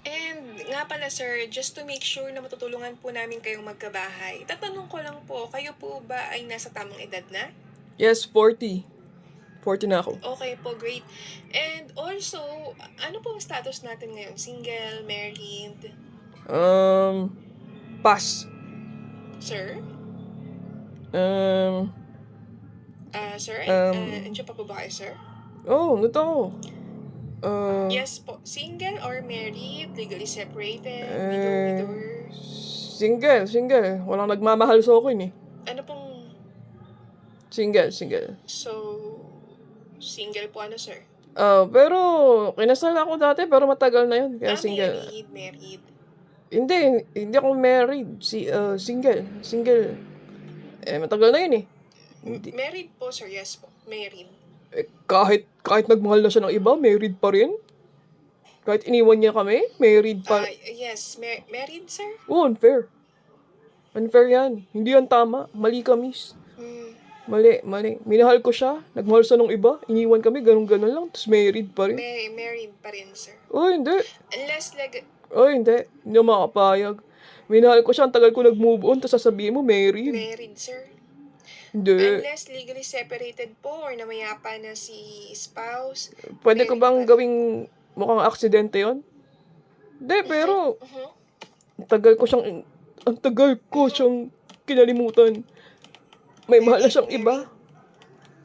And nga pala sir, just to make sure na matutulungan po namin kayong magkabahay, tatanong ko lang po, kayo po ba ay nasa tamang edad na? Yes, 40. 40 na ako. Okay po, great. And also, ano po ang status natin ngayon? Single, married? Pass. Sir? Um, Sir, andiyan pa po ba kayo, sir? ano to? Yes po. Single or married? Legally separated? Eh, Widower? Single. Walang nagmamahal sa akin eh. Ano pong... Single. So, single po ano, sir? Pero, kinasal ako dati, pero matagal na yun. Kaya single. Married. Hindi ako married. Single. Matagal na yun eh. Married po, sir. Yes po. Married. Kahit nagmahal na siya ng iba, married pa rin. Kahit iniwan niya kami, married pa. Yes. Married, sir? Unfair. Unfair yan. Hindi yan tama. Mali ka, miss. Mali. Minahal ko siya, nagmahal siya ng iba, iniwan kami, ganun-ganun lang, tapos married pa rin. Married pa rin, sir. Hindi. Unless, Hindi. Hindi ako makakapayag. Minahal ko siya, ang tagal ko nag-move on, tapos sasabihin mo, married. Married, sir. Hindi. Unless legally separated po or namayapa na si spouse. Pwede ko bang gawing mukhang aksidente yon? Hindi, pero ang tagal ko siyang kinalimutan. May mahal na siyang iba.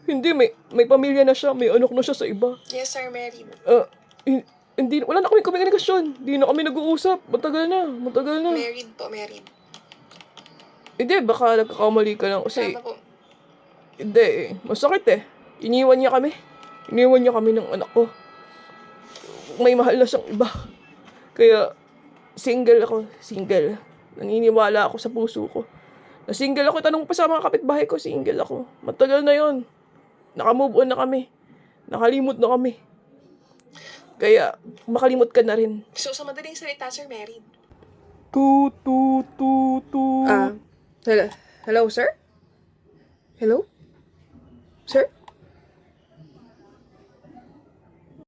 Hindi, may pamilya na siya, may anak na siya sa iba. Yes, sir, married. Hindi, wala na kami komunikasyon. Hindi na kami nag-uusap. Matagal na. Married po, married. Hindi, baka nagkakamali ka lang. Kasi, Tama po. hindi masakit eh. Iniwan niya kami ng anak ko. May mahal na siyang iba. Kaya, single ako. Naniniwala ako sa puso ko. Na single ako, tanong pa sa mga kapitbahay ko, single ako. Matagal na yon. Naka-move on na kami. Nakalimot na kami. Kaya, makalimot ka na rin. So, sa madaling salita, sir, married. Hello, sir? Hello? Sir?